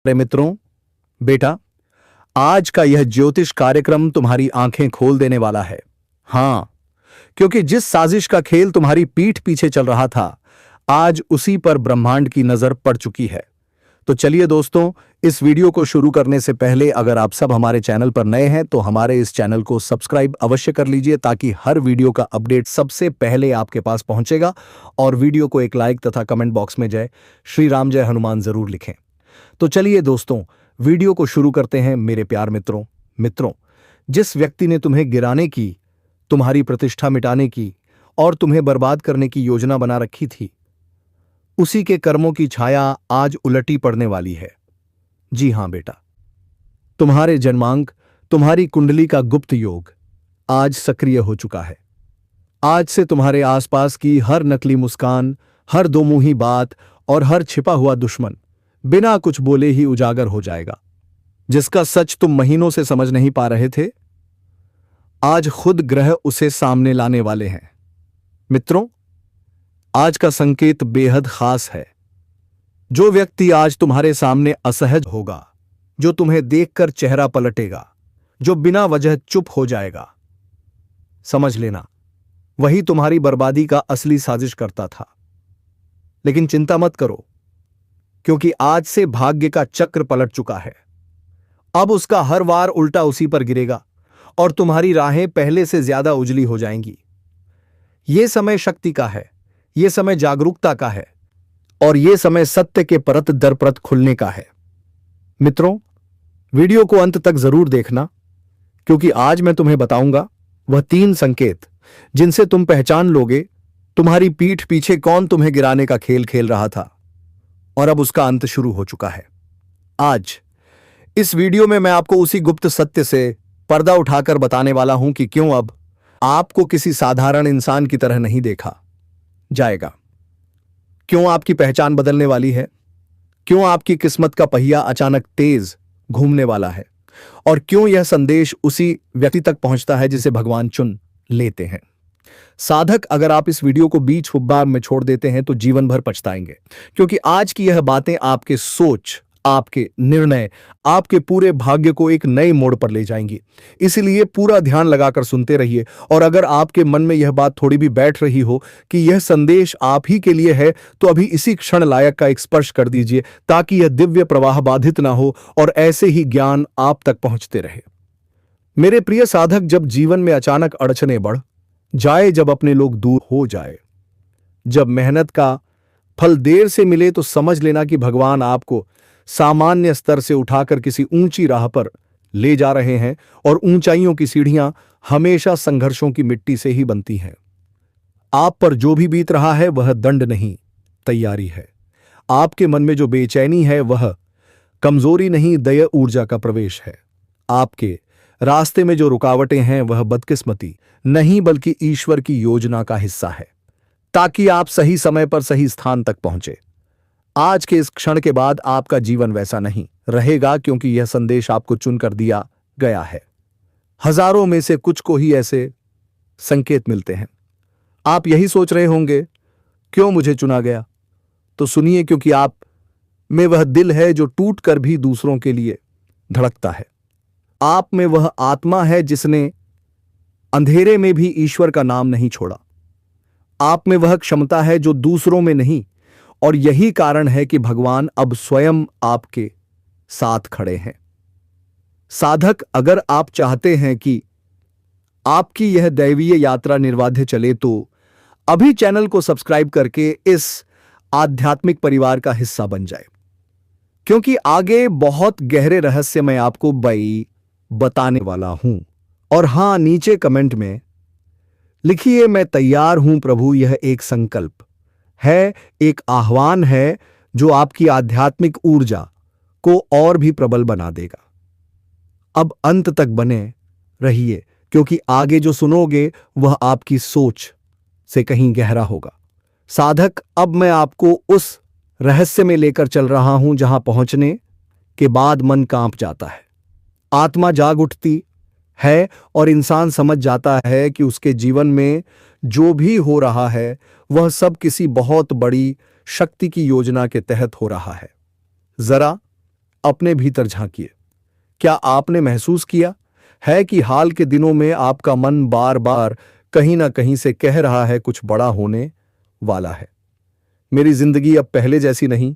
प्यारे मित्रों, बेटा, आज का यह ज्योतिष कार्यक्रम तुम्हारी आंखें खोल देने वाला है। हां, क्योंकि जिस साजिश का खेल तुम्हारी पीठ पीछे चल रहा था, आज उसी पर ब्रह्मांड की नजर पड़ चुकी है। तो चलिए दोस्तों, इस वीडियो को शुरू करने से पहले अगर आप सब हमारे चैनल पर नए हैं तो हमारे इस चैनल को सब्सक्राइब अवश्य कर लीजिए, ताकि हर वीडियो का अपडेट सबसे पहले आपके पास पहुंचेगा। और वीडियो को एक लाइक तथा कमेंट बॉक्स में जय श्री राम जय हनुमान जरूर लिखें। तो चलिए दोस्तों, वीडियो को शुरू करते हैं। मेरे प्यार मित्रों, जिस व्यक्ति ने तुम्हें गिराने की, तुम्हारी प्रतिष्ठा मिटाने की और तुम्हें बर्बाद करने की योजना बना रखी थी, उसी के कर्मों की छाया आज उलटी पड़ने वाली है। जी हां बेटा, तुम्हारे जन्मांक, तुम्हारी कुंडली का गुप्त योग आज सक्रिय हो चुका है। आज से तुम्हारे आसपास की हर नकली मुस्कान, हर दोमुही बात और हर छिपा हुआ दुश्मन बिना कुछ बोले ही उजागर हो जाएगा। जिसका सच तुम महीनों से समझ नहीं पा रहे थे, आज खुद ग्रह उसे सामने लाने वाले हैं। मित्रों, आज का संकेत बेहद खास है। जो व्यक्ति आज तुम्हारे सामने असहज होगा, जो तुम्हें देखकर चेहरा पलटेगा, जो बिना वजह चुप हो जाएगा, समझ लेना वही तुम्हारी बर्बादी का असली साजिश करता था। लेकिन चिंता मत करो, क्योंकि आज से भाग्य का चक्र पलट चुका है। अब उसका हर वार उल्टा उसी पर गिरेगा और तुम्हारी राहें पहले से ज्यादा उजली हो जाएंगी। यह समय शक्ति का है, यह समय जागरूकता का है और यह समय सत्य के परत दर परत खुलने का है। मित्रों, वीडियो को अंत तक जरूर देखना, क्योंकि आज मैं तुम्हें बताऊंगा वह 3 संकेत जिनसे तुम पहचान लोगे तुम्हारी पीठ पीछे कौन तुम्हें गिराने का खेल खेल रहा था और अब उसका अंत शुरू हो चुका है। आज इस वीडियो में मैं आपको उसी गुप्त सत्य से पर्दा उठाकर बताने वाला हूं कि क्यों अब आपको किसी साधारण इंसान की तरह नहीं देखा जाएगा, क्यों आपकी पहचान बदलने वाली है, क्यों आपकी किस्मत का पहिया अचानक तेज घूमने वाला है और क्यों यह संदेश उसी व्यक्ति तक पहुंचता है जिसे भगवान चुन लेते हैं। साधक, अगर आप इस वीडियो को बीच हुब्बार में छोड़ देते हैं तो जीवन भर पछताएंगे, क्योंकि आज की यह बातें आपके सोच, आपके निर्णय, आपके पूरे भाग्य को एक नए मोड़ पर ले जाएंगी। इसलिए पूरा ध्यान लगाकर सुनते रहिए। और अगर आपके मन में यह बात थोड़ी भी बैठ रही हो कि यह संदेश आप ही के लिए है, तो अभी इसी क्षण लायक का एक स्पर्श कर दीजिए, ताकि यह दिव्य प्रवाह बाधित ना हो और ऐसे ही ज्ञान आप तक पहुंचते रहे। मेरे प्रिय साधक, जब जीवन में अचानक अड़चने बढ़ जाए, जब अपने लोग दूर हो जाए, जब मेहनत का फल देर से मिले, तो समझ लेना कि भगवान आपको सामान्य स्तर से उठाकर किसी ऊंची राह पर ले जा रहे हैं। और ऊंचाइयों की सीढ़ियां हमेशा संघर्षों की मिट्टी से ही बनती हैं। आप पर जो भी बीत रहा है वह दंड नहीं, तैयारी है। आपके मन में जो बेचैनी है वह कमजोरी नहीं, दया ऊर्जा का प्रवेश है। आपके रास्ते में जो रुकावटें हैं वह बदकिस्मती नहीं, बल्कि ईश्वर की योजना का हिस्सा है, ताकि आप सही समय पर सही स्थान तक पहुंचे। आज के इस क्षण के बाद आपका जीवन वैसा नहीं रहेगा, क्योंकि यह संदेश आपको चुनकर दिया गया है। हजारों में से कुछ को ही ऐसे संकेत मिलते हैं। आप यही सोच रहे होंगे, क्यों मुझे चुना गया? तो सुनिए, क्योंकि आप में वह दिल है जो टूट कर भी दूसरों के लिए धड़कता है। आप में वह आत्मा है जिसने अंधेरे में भी ईश्वर का नाम नहीं छोड़ा। आप में वह क्षमता है जो दूसरों में नहीं, और यही कारण है कि भगवान अब स्वयं आपके साथ खड़े हैं। साधक, अगर आप चाहते हैं कि आपकी यह दैवीय यात्रा निर्बाध चले, तो अभी चैनल को सब्सक्राइब करके इस आध्यात्मिक परिवार का हिस्सा बन जाए, क्योंकि आगे बहुत गहरे रहस्य मैं आपको बताने वाला हूं। और हां, नीचे कमेंट में लिखिए, मैं तैयार हूं प्रभु। यह एक संकल्प है, एक आह्वान है जो आपकी आध्यात्मिक ऊर्जा को और भी प्रबल बना देगा। अब अंत तक बने रहिए, क्योंकि आगे जो सुनोगे वह आपकी सोच से कहीं गहरा होगा। साधक, अब मैं आपको उस रहस्य में लेकर चल रहा हूं जहां पहुंचने के बाद मन कांप जाता है, आत्मा जाग उठती है और इंसान समझ जाता है कि उसके जीवन में जो भी हो रहा है वह सब किसी बहुत बड़ी शक्ति की योजना के तहत हो रहा है। जरा अपने भीतर झांकिए। क्या आपने महसूस किया है कि हाल के दिनों में आपका मन बार बार कहीं ना कहीं से कह रहा है कुछ बड़ा होने वाला है, मेरी जिंदगी अब पहले जैसी नहीं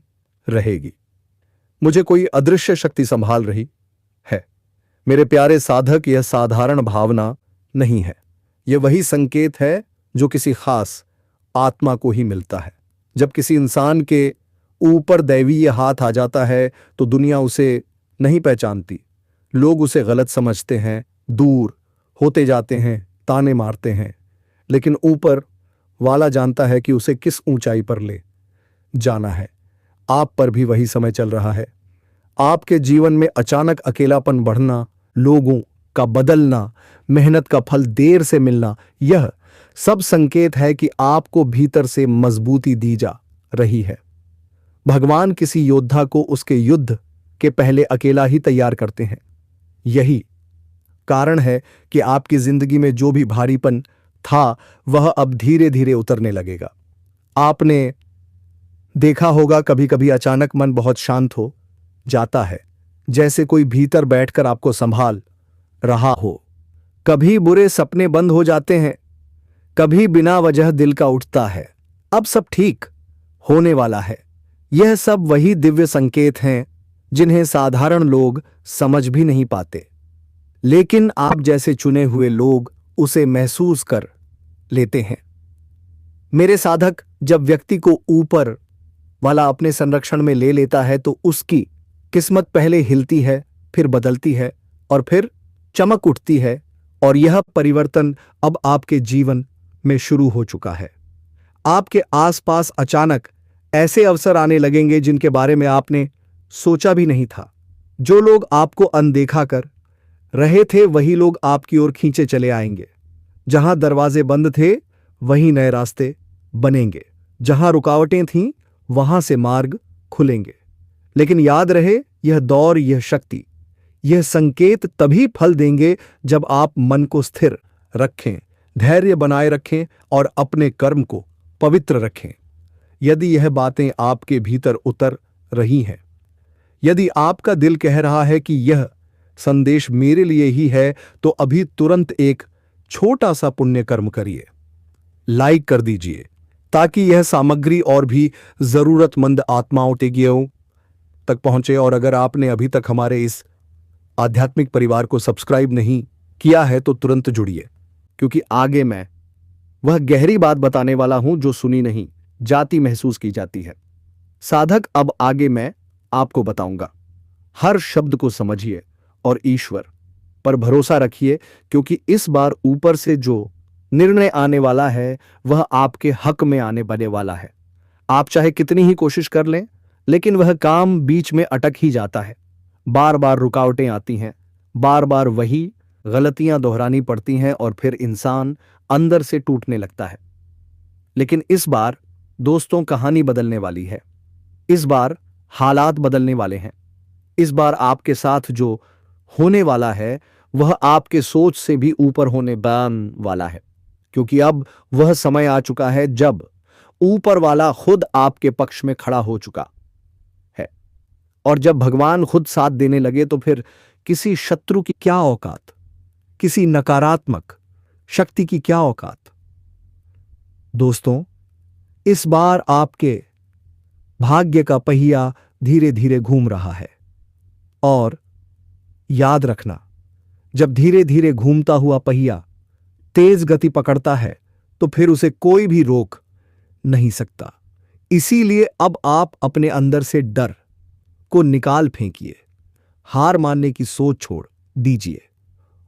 रहेगी, मुझे कोई अदृश्य शक्ति संभाल रही है। मेरे प्यारे साधक, यह साधारण भावना नहीं है, यह वही संकेत है जो किसी खास आत्मा को ही मिलता है। जब किसी इंसान के ऊपर दैवीय हाथ आ जाता है तो दुनिया उसे नहीं पहचानती, लोग उसे गलत समझते हैं, दूर होते जाते हैं, ताने मारते हैं, लेकिन ऊपर वाला जानता है कि उसे किस ऊंचाई पर ले जाना है। आप पर भी वही समय चल रहा है। आपके जीवन में अचानक अकेलापन बढ़ना, लोगों का बदलना, मेहनत का फल देर से मिलना, यह सब संकेत है कि आपको भीतर से मजबूती दी जा रही है। भगवान किसी योद्धा को उसके युद्ध के पहले अकेला ही तैयार करते हैं। यही कारण है कि आपकी जिंदगी में जो भी भारीपन था वह अब धीरे धीरे उतरने लगेगा। आपने देखा होगा कभी कभी अचानक मन बहुत शांत हो जाता है, जैसे कोई भीतर बैठकर आपको संभाल रहा हो। कभी बुरे सपने बंद हो जाते हैं, कभी बिना वजह दिल का उठता है अब सब ठीक होने वाला है। यह सब वही दिव्य संकेत हैं जिन्हें साधारण लोग समझ भी नहीं पाते, लेकिन आप जैसे चुने हुए लोग उसे महसूस कर लेते हैं। मेरे साधक, जब व्यक्ति को ऊपर वाला अपने संरक्षण में ले लेता है तो उसकी किस्मत पहले हिलती है, फिर बदलती है और फिर चमक उठती है, और यह परिवर्तन अब आपके जीवन में शुरू हो चुका है। आपके आसपास अचानक ऐसे अवसर आने लगेंगे जिनके बारे में आपने सोचा भी नहीं था। जो लोग आपको अनदेखा कर रहे थे वही लोग आपकी ओर खींचे चले आएंगे। जहां दरवाजे बंद थे वहीं नए रास्ते बनेंगे, जहां रुकावटें थीं वहां से मार्ग खुलेंगे। लेकिन याद रहे, यह दौर, यह शक्ति, यह संकेत तभी फल देंगे जब आप मन को स्थिर रखें, धैर्य बनाए रखें और अपने कर्म को पवित्र रखें। यदि यह बातें आपके भीतर उतर रही हैं, यदि आपका दिल कह रहा है कि यह संदेश मेरे लिए ही है, तो अभी तुरंत एक छोटा सा पुण्य कर्म करिए, लाइक कर दीजिए, ताकि यह सामग्री और भी जरूरतमंद आत्माओं तक पहुंचे। और अगर आपने अभी तक हमारे इस आध्यात्मिक परिवार को सब्सक्राइब नहीं किया है तो तुरंत जुड़िए, क्योंकि आगे मैं वह गहरी बात बताने वाला हूं जो सुनी नहीं जाती, महसूस की जाती है। साधक, अब आगे मैं आपको बताऊंगा। हर शब्द को समझिए और ईश्वर पर भरोसा रखिए, क्योंकि इस बार ऊपर से जो निर्णय आने वाला है वह आपके हक में आने बने वाला है। आप चाहे कितनी ही कोशिश कर लें, लेकिन वह काम बीच में अटक ही जाता है। बार बार रुकावटें आती हैं, बार बार वही गलतियां दोहरानी पड़ती हैं और फिर इंसान अंदर से टूटने लगता है। लेकिन इस बार दोस्तों, कहानी बदलने वाली है। इस बार हालात बदलने वाले हैं। इस बार आपके साथ जो होने वाला है वह आपके सोच से भी ऊपर होने वाला है, क्योंकि अब वह समय आ चुका है जब ऊपर वाला खुद आपके पक्ष में खड़ा हो चुका है। और जब भगवान खुद साथ देने लगे तो फिर किसी शत्रु की क्या औकात, किसी नकारात्मक शक्ति की क्या औकात। दोस्तों, इस बार आपके भाग्य का पहिया धीरे धीरे घूम रहा है, और याद रखना, जब धीरे धीरे घूमता हुआ पहिया तेज गति पकड़ता है तो फिर उसे कोई भी रोक नहीं सकता। इसीलिए अब आप अपने अंदर से डर को निकाल फेंकिए, हार मानने की सोच छोड़ दीजिए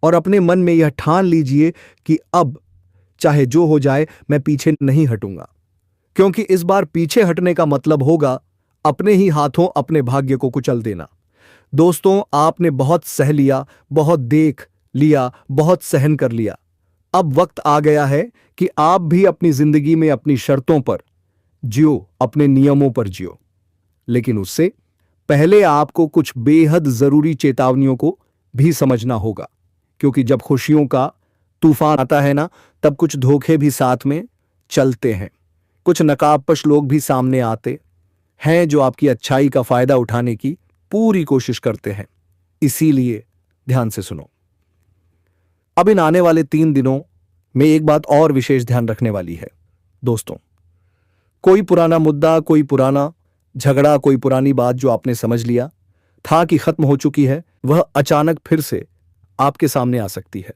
और अपने मन में यह ठान लीजिए कि अब चाहे जो हो जाए मैं पीछे नहीं हटूंगा, क्योंकि इस बार पीछे हटने का मतलब होगा अपने ही हाथों अपने भाग्य को कुचल देना। दोस्तों, आपने बहुत सह लिया, बहुत देख लिया, बहुत सहन कर लिया। अब वक्त आ गया है कि आप भी अपनी जिंदगी में अपनी शर्तों पर जियो, अपने नियमों पर जियो। लेकिन उससे पहले आपको कुछ बेहद जरूरी चेतावनियों को भी समझना होगा, क्योंकि जब खुशियों का तूफान आता है ना, तब कुछ धोखे भी साथ में चलते हैं। कुछ नकाबपोश लोग भी सामने आते हैं जो आपकी अच्छाई का फायदा उठाने की पूरी कोशिश करते हैं। इसीलिए ध्यान से सुनो। अब इन आने वाले 3 दिनों में एक बात और विशेष ध्यान रखने वाली है दोस्तों। कोई पुराना मुद्दा, कोई पुराना झगड़ा, कोई पुरानी बात जो आपने समझ लिया था कि खत्म हो चुकी है, वह अचानक फिर से आपके सामने आ सकती है।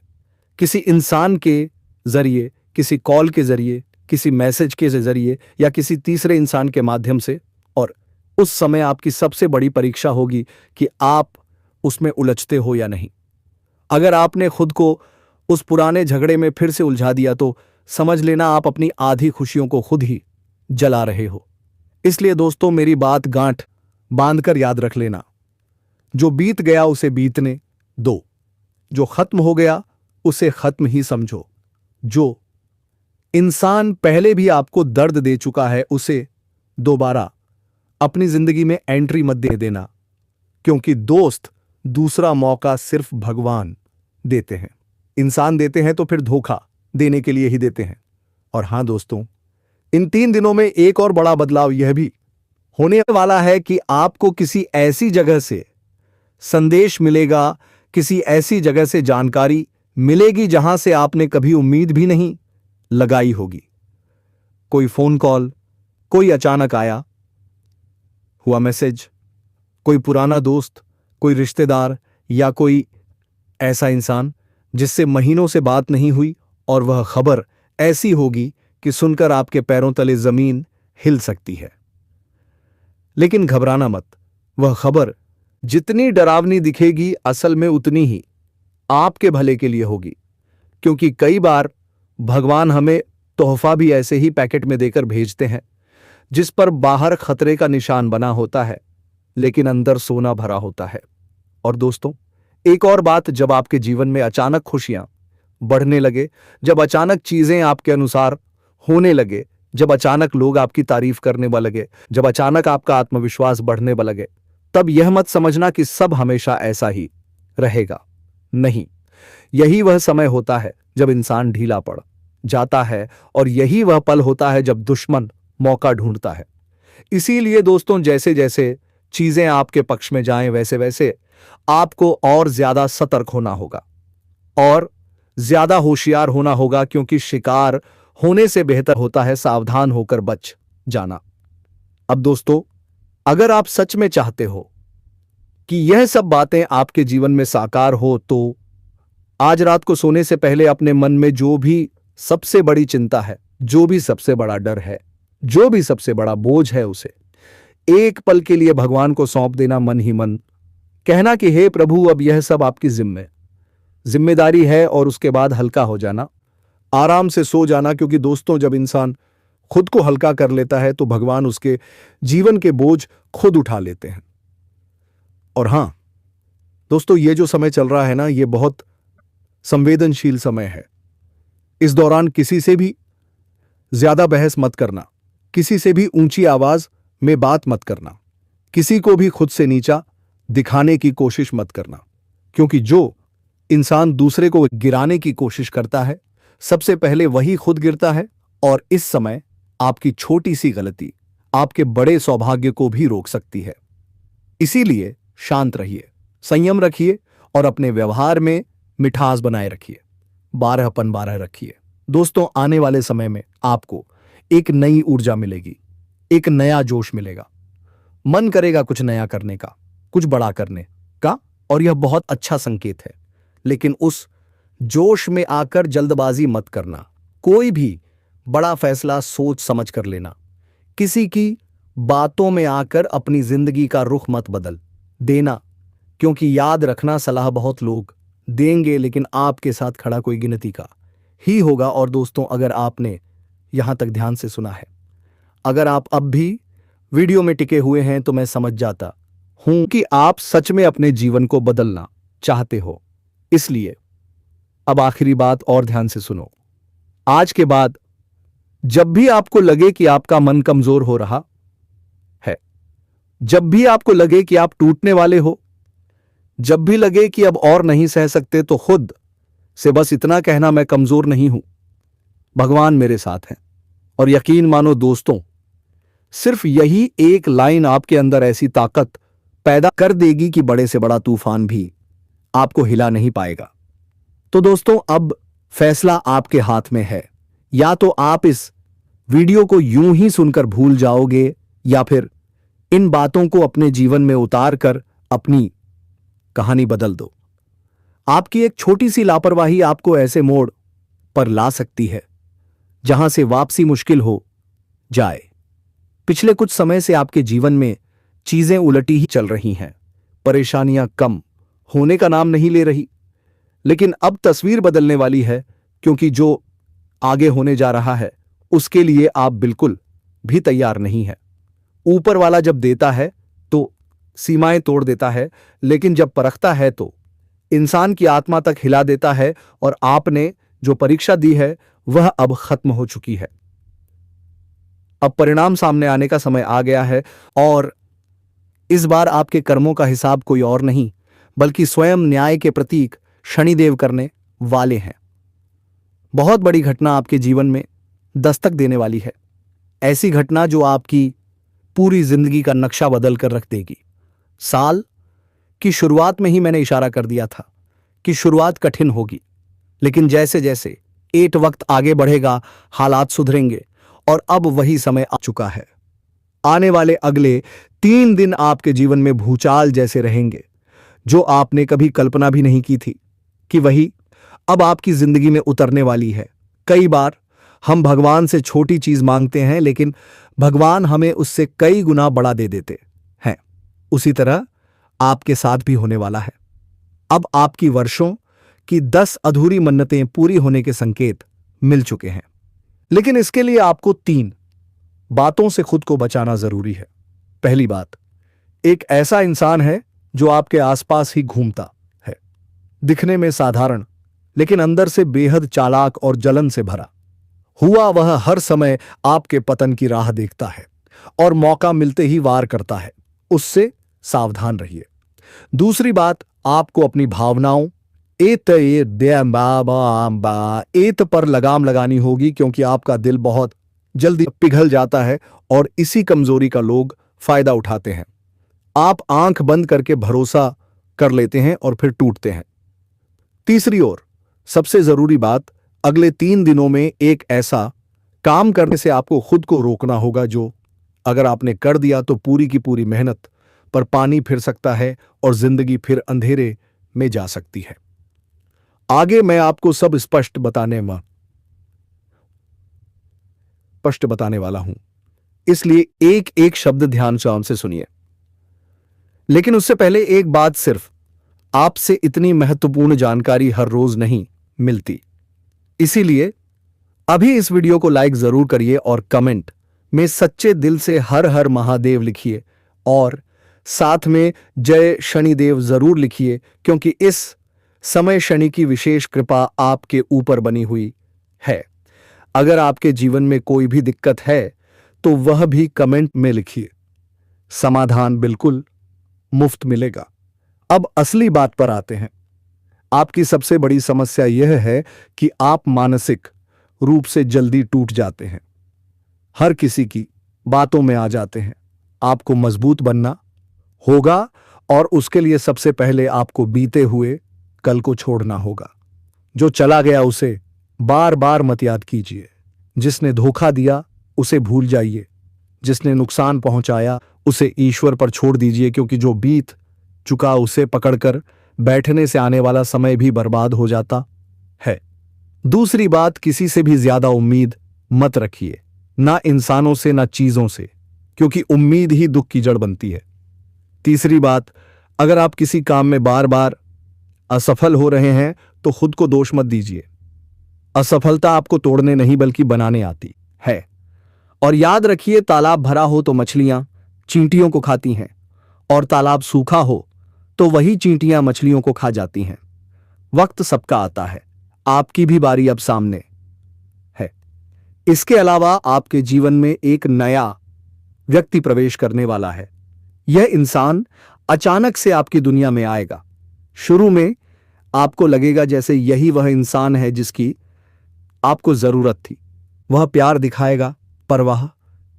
किसी इंसान के जरिए, किसी कॉल के जरिए, किसी मैसेज के जरिए या किसी तीसरे इंसान के माध्यम से। और उस समय आपकी सबसे बड़ी परीक्षा होगी कि आप उसमें उलझते हो या नहीं। अगर आपने खुद को उस पुराने झगड़े में फिर से उलझा दिया तो समझ लेना आप अपनी आधी खुशियों को खुद ही जला रहे हो। इसलिए दोस्तों, मेरी बात गांठ बांधकर याद रख लेना। जो बीत गया उसे बीतने दो, जो खत्म हो गया उसे खत्म ही समझो। जो इंसान पहले भी आपको दर्द दे चुका है उसे दोबारा अपनी जिंदगी में एंट्री मत दे देना, क्योंकि दोस्त दूसरा मौका सिर्फ भगवान देते हैं। इंसान देते हैं तो फिर धोखा देने के लिए ही देते हैं। और हां दोस्तों, इन 3 दिनों में एक और बड़ा बदलाव यह भी होने वाला है कि आपको किसी ऐसी जगह से संदेश मिलेगा, किसी ऐसी जगह से जानकारी मिलेगी जहां से आपने कभी उम्मीद भी नहीं लगाई होगी। कोई फोन कॉल, कोई अचानक आया हुआ मैसेज, कोई पुराना दोस्त, कोई रिश्तेदार या कोई ऐसा इंसान जिससे महीनों से बात नहीं हुई, और वह खबर ऐसी होगी कि सुनकर आपके पैरों तले जमीन हिल सकती है। लेकिन घबराना मत, वह खबर जितनी डरावनी दिखेगी असल में उतनी ही आपके भले के लिए होगी, क्योंकि कई बार भगवान हमें तोहफा भी ऐसे ही पैकेट में देकर भेजते हैं जिस पर बाहर खतरे का निशान बना होता है लेकिन अंदर सोना भरा होता है। और दोस्तों, एक और बात, जब आपके जीवन में अचानक खुशियां बढ़ने लगे, जब अचानक चीजें आपके अनुसार होने लगे, जब अचानक लोग आपकी तारीफ करने लगे, जब अचानक आपका आत्मविश्वास बढ़ने लगे, तब यह मत समझना कि सब हमेशा ऐसा ही रहेगा। नहीं, यही वह समय होता है जब इंसान ढीला पड़ जाता है, और यही वह पल होता है जब दुश्मन मौका ढूंढता है। इसीलिए दोस्तों, जैसे जैसे चीजें आपके पक्ष में जाएं, वैसे वैसे आपको और ज्यादा सतर्क होना होगा और ज्यादा होशियार होना होगा, क्योंकि शिकार होने से बेहतर होता है सावधान होकर बच जाना। अब दोस्तों, अगर आप सच में चाहते हो कि यह सब बातें आपके जीवन में साकार हो, तो आज रात को सोने से पहले अपने मन में जो भी सबसे बड़ी चिंता है, जो भी सबसे बड़ा डर है, जो भी सबसे बड़ा बोझ है, उसे एक पल के लिए भगवान को सौंप देना। मन ही मन कहना कि हे प्रभु, अब यह सब आपकी जिम्मेदारी है, और उसके बाद हल्का हो जाना, आराम से सो जाना। क्योंकि दोस्तों, जब इंसान खुद को हल्का कर लेता है तो भगवान उसके जीवन के बोझ खुद उठा लेते हैं। और हां दोस्तों, ये जो समय चल रहा है ना, ये बहुत संवेदनशील समय है। इस दौरान किसी से भी ज्यादा बहस मत करना, किसी से भी ऊंची आवाज में बात मत करना, किसी को भी खुद से नीचा दिखाने की कोशिश मत करना, क्योंकि जो इंसान दूसरे को गिराने की कोशिश करता है, सबसे पहले वही खुद गिरता है। और इस समय आपकी छोटी सी गलती आपके बड़े सौभाग्य को भी रोक सकती है। इसीलिए शांत रहिए, संयम रखिए और अपने व्यवहार में मिठास बनाए रखिए, 12 रखिए। दोस्तों, आने वाले समय में आपको एक नई ऊर्जा मिलेगी, एक नया जोश मिलेगा, मन करेगा कुछ नया करने का, कुछ बड़ा करने का, और यह बहुत अच्छा संकेत है। लेकिन उस जोश में आकर जल्दबाजी मत करना, कोई भी बड़ा फैसला सोच समझ कर लेना, किसी की बातों में आकर अपनी जिंदगी का रुख मत बदल देना, क्योंकि याद रखना, सलाह बहुत लोग देंगे लेकिन आपके साथ खड़ा कोई गिनती का ही होगा। और दोस्तों, अगर आपने यहां तक ध्यान से सुना है, अगर आप अब भी वीडियो में टिके हुए हैं, तो मैं समझ जाता हूं कि आप सच में अपने जीवन को बदलना चाहते हो। इसलिए अब आखिरी बात और ध्यान से सुनो। आज के बाद जब भी आपको लगे कि आपका मन कमजोर हो रहा है, जब भी आपको लगे कि आप टूटने वाले हो, जब भी लगे कि अब और नहीं सह सकते, तो खुद से बस इतना कहना, मैं कमजोर नहीं हूं, भगवान मेरे साथ हैं। और यकीन मानो दोस्तों, सिर्फ यही एक लाइन आपके अंदर ऐसी ताकत पैदा कर देगी कि बड़े से बड़ा तूफान भी आपको हिला नहीं पाएगा। तो दोस्तों, अब फैसला आपके हाथ में है। या तो आप इस वीडियो को यूं ही सुनकर भूल जाओगे, या फिर इन बातों को अपने जीवन में उतार कर अपनी कहानी बदल दो। आपकी एक छोटी सी लापरवाही आपको ऐसे मोड़ पर ला सकती है जहां से वापसी मुश्किल हो जाए। पिछले कुछ समय से आपके जीवन में चीजें उलटी ही चल रही हैं। परेशानियां कम होने का नाम नहीं ले रही, लेकिन अब तस्वीर बदलने वाली है, क्योंकि जो आगे होने जा रहा है उसके लिए आप बिल्कुल भी तैयार नहीं है। ऊपर वाला जब देता है तो सीमाएं तोड़ देता है, लेकिन जब परखता है तो इंसान की आत्मा तक हिला देता है। और आपने जो परीक्षा दी है वह अब खत्म हो चुकी है। अब परिणाम सामने आने का समय आ गया है, और इस बार आपके कर्मों का हिसाब कोई और नहीं बल्कि स्वयं न्याय के प्रतीक शनिदेव करने वाले हैं। बहुत बड़ी घटना आपके जीवन में दस्तक देने वाली है। ऐसी घटना जो आपकी पूरी जिंदगी का नक्शा बदल कर रख देगी। साल की शुरुआत में ही मैंने इशारा कर दिया था कि शुरुआत कठिन होगी, लेकिन जैसे जैसे वक्त आगे बढ़ेगा हालात सुधरेंगे, और अब वही समय आ चुका है। आने वाले अगले 3 दिन आपके जीवन में भूचाल जैसे रहेंगे, जो आपने कभी कल्पना भी नहीं की थी कि वही अब आपकी जिंदगी में उतरने वाली है। कई बार हम भगवान से छोटी चीज मांगते हैं, लेकिन भगवान हमें उससे कई गुना बड़ा दे देते हैं। उसी तरह आपके साथ भी होने वाला है। अब आपकी वर्षों की 10 अधूरी मन्नतें पूरी होने के संकेत मिल चुके हैं, लेकिन इसके लिए आपको 3 बातों से खुद को बचाना जरूरी है। पहली बात, एक ऐसा इंसान है जो आपके आसपास ही घूमता है, दिखने में साधारण लेकिन अंदर से बेहद चालाक और जलन से भरा हुआ। वह हर समय आपके पतन की राह देखता है और मौका मिलते ही वार करता है। उससे सावधान रहिए। दूसरी बात, आपको अपनी भावनाओं एत पर लगाम लगानी होगी, क्योंकि आपका दिल बहुत जल्दी पिघल जाता है और इसी कमजोरी का लोग फायदा उठाते हैं। आप आंख बंद करके भरोसा कर लेते हैं और फिर टूटते हैं। तीसरी ओर सबसे जरूरी बात, अगले 3 दिनों में एक ऐसा काम करने से आपको खुद को रोकना होगा जो अगर आपने कर दिया तो पूरी की पूरी मेहनत पर पानी फिर सकता है और जिंदगी फिर अंधेरे में जा सकती है। आगे मैं आपको सब स्पष्ट बताने वाला हूं, इसलिए एक एक शब्द ध्यान से सुनिए। लेकिन उससे पहले एक बात, सिर्फ आपसे इतनी महत्वपूर्ण जानकारी हर रोज नहीं मिलती, इसीलिए अभी इस वीडियो को लाइक जरूर करिए और कमेंट में सच्चे दिल से हर हर महादेव लिखिए, और साथ में जय शनिदेव जरूर लिखिए, क्योंकि इस समय शनि की विशेष कृपा आपके ऊपर बनी हुई है। अगर आपके जीवन में कोई भी दिक्कत है तो वह भी कमेंट में लिखिए, समाधान बिल्कुल मुफ्त मिलेगा। अब असली बात पर आते हैं। आपकी सबसे बड़ी समस्या यह है कि आप मानसिक रूप से जल्दी टूट जाते हैं, हर किसी की बातों में आ जाते हैं। आपको मजबूत बनना होगा, और उसके लिए सबसे पहले आपको बीते हुए कल को छोड़ना होगा। जो चला गया उसे बार बार मत याद कीजिए। जिसने धोखा दिया उसे भूल जाइए। जिसने नुकसान पहुंचाया उसे ईश्वर पर छोड़ दीजिए, क्योंकि जो बीत चुका उसे पकड़कर बैठने से आने वाला समय भी बर्बाद हो जाता है। दूसरी बात, किसी से भी ज्यादा उम्मीद मत रखिए, ना इंसानों से ना चीजों से, क्योंकि उम्मीद ही दुख की जड़ बनती है। तीसरी बात, अगर आप किसी काम में बार बार असफल हो रहे हैं तो खुद को दोष मत दीजिए। असफलता आपको तोड़ने नहीं बल्कि बनाने आती है। और याद रखिए, तालाब भरा हो तो मछलियां चींटियों को खाती हैं, और तालाब सूखा हो तो वही चींटियां मछलियों को खा जाती हैं। वक्त सबका आता है, आपकी भी बारी अब सामने है। इसके अलावा आपके जीवन में एक नया व्यक्ति प्रवेश करने वाला है। यह इंसान अचानक से आपकी दुनिया में आएगा। शुरू में आपको लगेगा जैसे यही वह इंसान है जिसकी आपको जरूरत थी। वह प्यार दिखाएगा, परवाह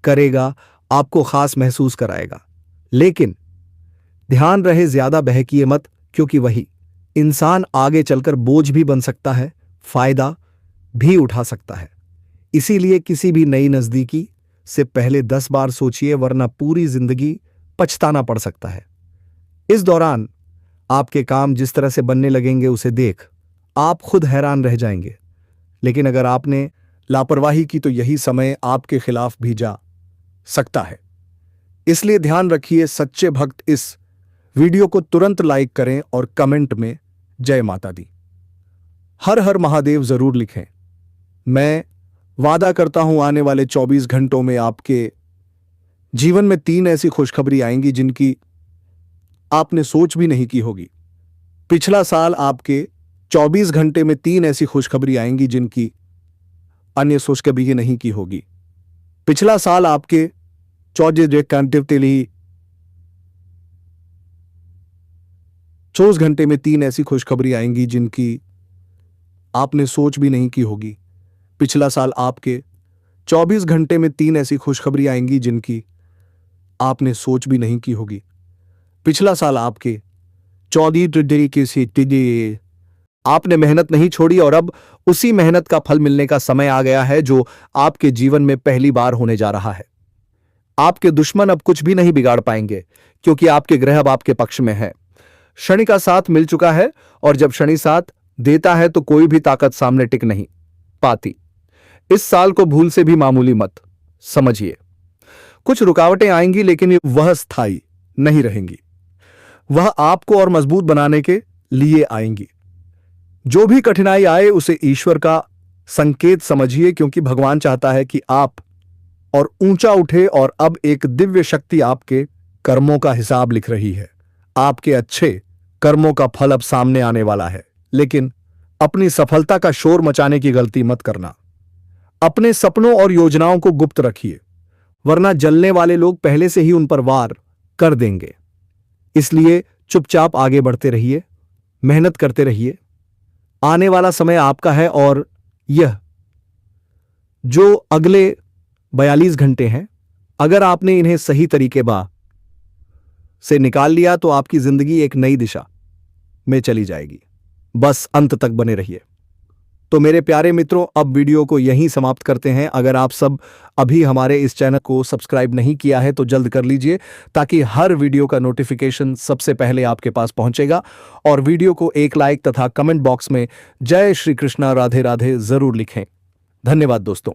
करेगा, आपको खास महसूस कराएगा। लेकिन ध्यान रहे ज्यादा बहकिए मत, क्योंकि वही इंसान आगे चलकर बोझ भी बन सकता है, फायदा भी उठा सकता है। इसीलिए किसी भी नई नजदीकी से पहले 10 बार सोचिए, वरना पूरी जिंदगी पछताना पड़ सकता है। इस दौरान आपके काम जिस तरह से बनने लगेंगे उसे देख आप खुद हैरान रह जाएंगे। लेकिन अगर आपने लापरवाही की तो यही समय आपके खिलाफ भी जा सकता है। इसलिए ध्यान रखिए, सच्चे भक्त इस वीडियो को तुरंत लाइक करें और कमेंट में जय माता दी, हर हर महादेव जरूर लिखें। मैं वादा करता हूं आने वाले 24 घंटों में आपके जीवन में 3 ऐसी खुशखबरी आएंगी जिनकी आपने सोच भी नहीं की होगी। पिछला साल आपके 24 घंटे में 3 ऐसी खुशखबरी आएंगी जिनकी अन्य सोच कभी नहीं की होगी। पिछला साल आपके 24 घंटे में 3 ऐसी खुशखबरी आएंगी जिनकी आपने सोच भी नहीं की होगी। पिछला साल आपके 24 घंटे में 3 ऐसी खुशखबरी आएंगी जिनकी आपने सोच भी नहीं की होगी। पिछला साल आपके 14 तरीके से आपने मेहनत नहीं छोड़ी और अब उसी मेहनत का फल मिलने का समय आ गया है, जो आपके जीवन में पहली बार होने जा रहा है। आपके दुश्मन अब कुछ भी नहीं बिगाड़ पाएंगे, क्योंकि आपके ग्रह अब आपके पक्ष में है। शनि का साथ मिल चुका है, और जब शनि साथ देता है तो कोई भी ताकत सामने टिक नहीं पाती। इस साल को भूल से भी मामूली मत समझिए। कुछ रुकावटें आएंगी, लेकिन वह स्थायी नहीं रहेंगी। वह आपको और मजबूत बनाने के लिए आएंगी। जो भी कठिनाई आए उसे ईश्वर का संकेत समझिए, क्योंकि भगवान चाहता है कि आप और ऊंचा उठे, और अब एक दिव्य शक्ति आपके कर्मों का हिसाब लिख रही है। आपके अच्छे कर्मों का फल अब सामने आने वाला है। लेकिन अपनी सफलता का शोर मचाने की गलती मत करना। अपने सपनों और योजनाओं को गुप्त रखिए, वरना जलने वाले लोग पहले से ही उन पर वार कर देंगे। इसलिए चुपचाप आगे बढ़ते रहिए, मेहनत करते रहिए। आने वाला समय आपका है, और यह जो अगले 42 घंटे हैं, अगर आपने इन्हें सही तरीके से निकाल लिया तो आपकी जिंदगी एक नई दिशा में चली जाएगी। बस अंत तक बने रहिए। तो मेरे प्यारे मित्रों, अब वीडियो को यहीं समाप्त करते हैं। अगर आप सब अभी हमारे इस चैनल को सब्सक्राइब नहीं किया है तो जल्द कर लीजिए, ताकि हर वीडियो का नोटिफिकेशन सबसे पहले आपके पास पहुंचेगा। और वीडियो को एक लाइक तथा कमेंट बॉक्स में जय श्री कृष्णा राधे राधे जरूर लिखें। धन्यवाद दोस्तों।